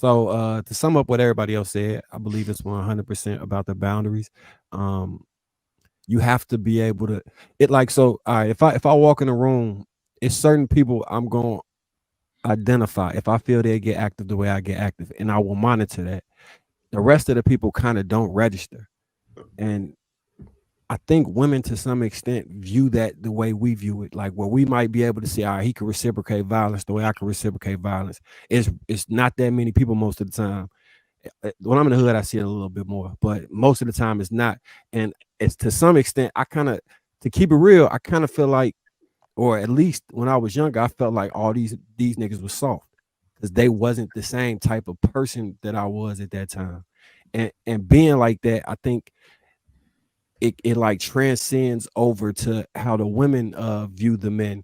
So to sum up what everybody else said, I believe it's 100% about the boundaries. Um, you have to be able to it like so. All right, if I walk in a room, it's certain people I'm going to identify if I feel they get active the way I get active, and I will monitor that. The rest of the people kind of don't register, and I think women to some extent view that the way we view it, like where we might be able to see, all right, he can reciprocate violence the way I can reciprocate violence. It's not that many people most of the time. When I'm in the hood, I see it a little bit more, but most of the time it's not. And it's to some extent, I kind of, to keep it real, I kind of feel like, or at least when I was younger, I felt like all these niggas was soft because they wasn't the same type of person that I was at that time. And being like that, I think it like transcends over to how the women view the men,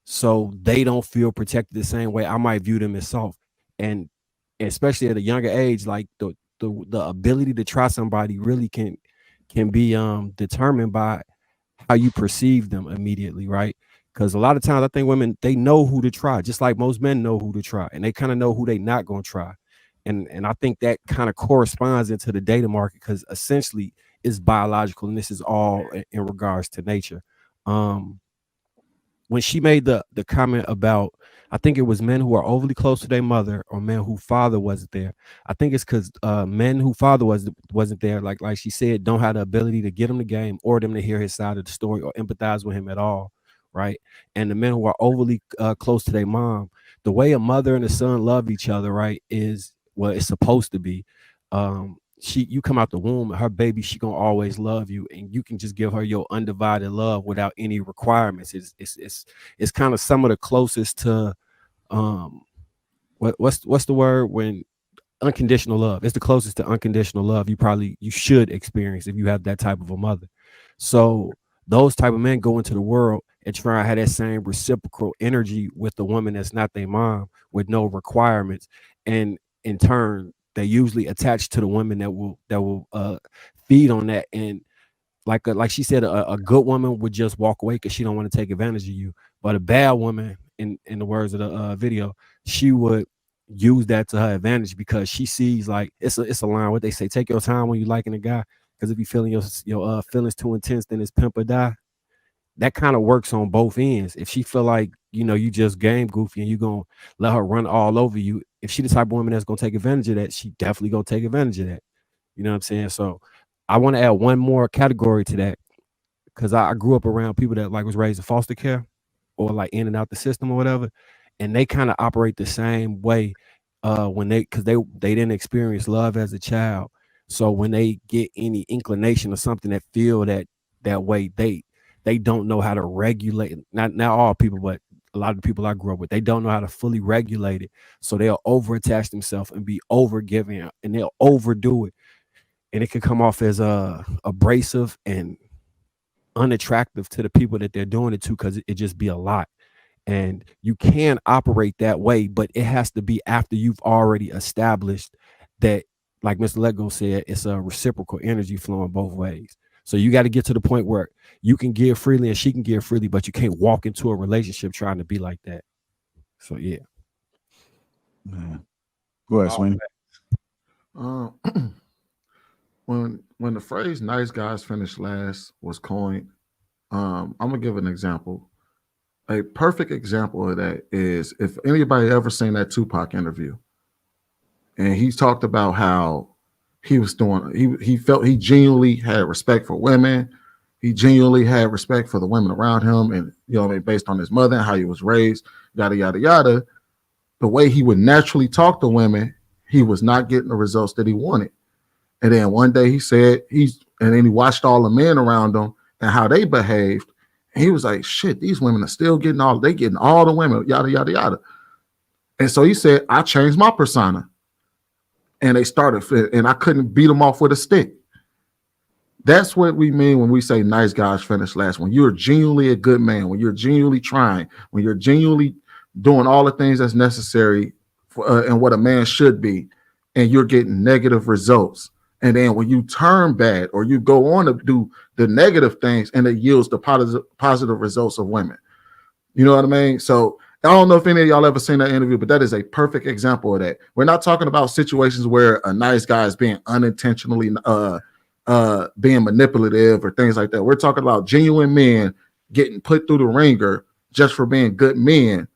so they don't feel protected the same way I might view them as soft. And especially at a younger age, like the ability to try somebody really can be determined by how you perceive them immediately, right? Because a lot of times I think women, they know who to try, just like most men know who to try, and they kind of know who they not gonna try. And I think that kind of corresponds into the data market because essentially it's biological, and this is all in regards to nature. Um, when she made the comment about, I think it was men who are overly close to their mother or men who father wasn't there. I think it's because men who father wasn't there, like she said, don't have the ability to get him the game or them to hear his side of the story or empathize with him at all, right? And the men who are overly close to their mom, the way a mother and a son love each other, right, is what it's supposed to be. You come out the womb, her baby, she gonna always love you, and you can just give her your undivided love without any requirements. It's kind of some of the closest to um what's the word when unconditional love. It's the closest to unconditional love you should experience if you have that type of a mother. So those type of men go into the world and try to have that same reciprocal energy with the woman that's not their mom with no requirements, and in turn they usually attach to the women that will feed on that. And like she said, a good woman would just walk away because she don't want to take advantage of you. But a bad woman, in the words of the video, she would use that to her advantage because she sees, like, it's a line what they say: take your time when you liking a guy, because if you feeling your feelings too intense, then it's pimp or die. That kind of works on both ends. If she feel like you just game goofy and you gonna let her run all over you, if she the type of woman that's gonna take advantage of that, she definitely gonna take advantage of that. You know what I'm saying? So I want to add one more category to that because I grew up around people that like was raised in foster care or like in and out the system or whatever, and they kind of operate the same way when they didn't experience love as a child. So when they get any inclination or something that feel that way, they don't know how to regulate. Not all people, but a lot of the people I grew up with, they don't know how to fully regulate it. So they'll overattach themselves and be over giving, and they'll overdo it, and it can come off as abrasive and unattractive to the people that they're doing it to because it just be a lot. And you can operate that way, but it has to be after you've already established that, like Mr. LetGo said, it's a reciprocal energy flowing both ways. So you got to get to the point where you can give freely and she can give freely, but you can't walk into a relationship trying to be like that. So yeah. Man. Go ahead, Sweeney. Uh, when the phrase "nice guys finish last" was coined, I'm gonna give an example. A perfect example of that is if anybody ever seen that Tupac interview, and he talked about how he was doing. He felt he genuinely had respect for women. He genuinely had respect for the women around him, and what I mean, based on his mother and how he was raised, yada yada yada. The way he would naturally talk to women, he was not getting the results that he wanted. And then one day he said and then he watched all the men around him and how they behaved. And he was like, shit, these women are still getting all the women, yada, yada, yada. And so he said, I changed my persona. And they started, and I couldn't beat them off with a stick. That's what we mean when we say nice guys finish last. When you're genuinely a good man, when you're genuinely trying, when you're genuinely doing all the things that's necessary for, and what a man should be, and you're getting negative results. And then when you turn bad or you go on to do the negative things and it yields the positive results of women. You know what I mean? So I don't know if any of y'all ever seen that interview, but that is a perfect example of that. We're not talking about situations where a nice guy is being unintentionally being manipulative or things like that. We're talking about genuine men getting put through the ringer just for being good men,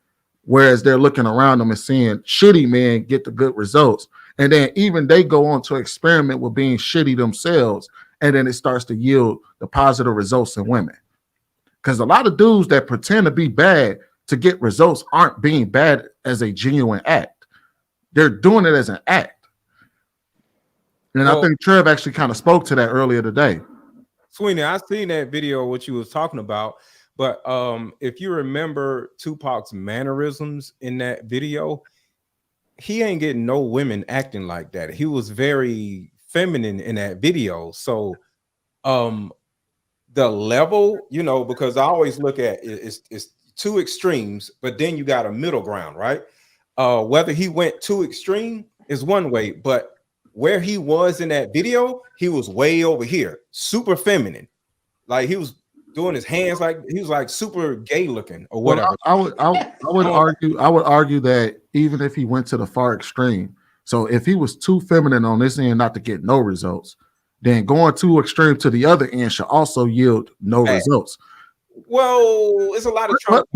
whereas they're looking around them and seeing shitty men get the good results. And then even they go on to experiment with being shitty themselves, and then it starts to yield the positive results in women. Because a lot of dudes that pretend to be bad to get results aren't being bad as a genuine act. They're doing it as an act. And I think Trev actually kind of spoke to that earlier today. Sweeney, I seen that video what you was talking about, but if you remember Tupac's mannerisms in that video, he ain't getting no women acting like that. He was very feminine in that video. So the level, you know, because I always look at it's two extremes, but then you got a middle ground, right? Whether he went too extreme is one way, but where he was in that video, he was way over here, super feminine. Like he was doing his hands like he was like super gay looking or whatever. Well, I would argue that even if he went to the far extreme, so if he was too feminine on this end not to get no results, then going too extreme to the other end should also yield no results. Well, it's a lot of trouble.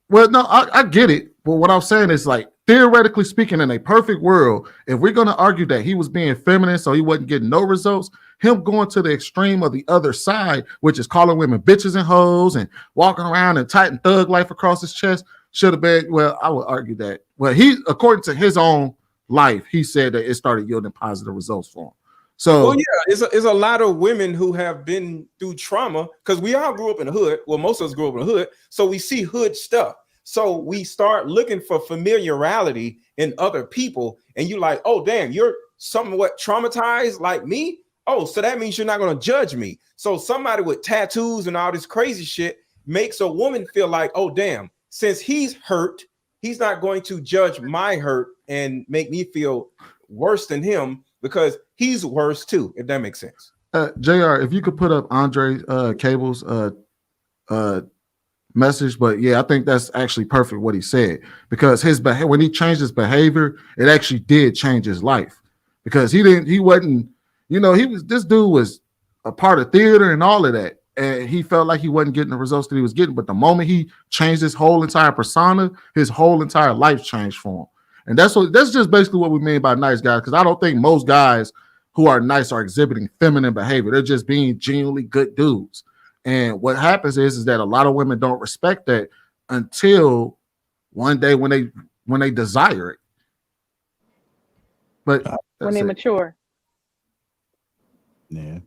Well, no, I get it. But what I'm saying is, like, theoretically speaking, in a perfect world, if we're going to argue that he was being feminine, so he wasn't getting no results, him going to the extreme of the other side, which is calling women bitches and hoes and walking around and tighten thug life across his chest, should have been, well, I would argue that. Well, he, according to his own life, he said that it started yielding positive results for him. So, well, yeah, it's a lot of women who have been through trauma because we all grew up in the hood. Well, most of us grew up in the hood, so we see hood stuff. So we start looking for familiarity in other people, and you're like, oh, damn, you're somewhat traumatized like me. Oh, so that means you're not going to judge me. So somebody with tattoos and all this crazy shit makes a woman feel like, oh, damn, since he's hurt, he's not going to judge my hurt and make me feel worse than him because he's worse too, if that makes sense. JR, if you could put up Andre Cable's message, but yeah, I think that's actually perfect what he said, because his when he changed his behavior, it actually did change his life, because he wasn't, you know, this dude was a part of theater and all of that, and he felt like he wasn't getting the results that he was getting, but the moment he changed his whole entire persona, his whole entire life changed for him. And that's just basically what we mean by nice guys, because I don't think most guys who are nice are exhibiting feminine behavior. They're just being genuinely good dudes. And what happens is that a lot of women don't respect that until one day when they desire it. But when they mature. Yeah.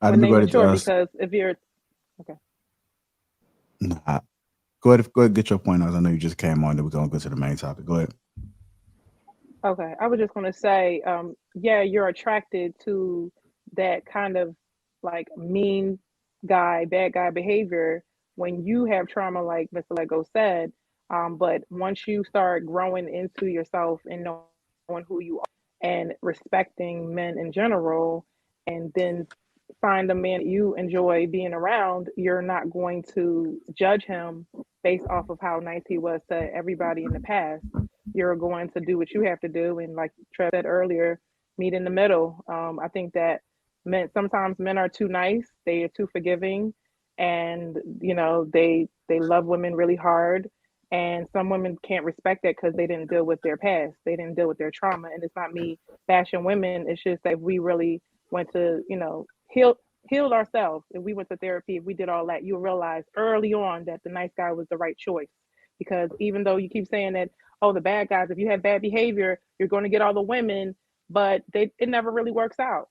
When they mature, because if you're okay. Nah. Go ahead, get your point out. I know you just came on, then we're gonna go to the main topic. Go ahead. Okay, I was just gonna say, yeah, you're attracted to that kind of like mean guy, bad guy behavior when you have trauma, like Mr. LetGo said. But once you start growing into yourself and knowing who you are and respecting men in general, and then find a man you enjoy being around, you're not going to judge him based off of how nice he was to everybody in the past. You're going to do what you have to do, and like Trev said earlier, meet in the middle. I think that sometimes men are too nice, they are too forgiving, and you know they love women really hard, and some women can't respect that because they didn't deal with their past, they didn't deal with their trauma. And it's not me bashing women, it's just that if we really went to, you know, healed ourselves, if we went to therapy, if we did all that, you'll realize early on that the nice guy was the right choice. Because even though you keep saying that, oh, the bad guys, if you have bad behavior, you're going to get all the women, but it never really works out.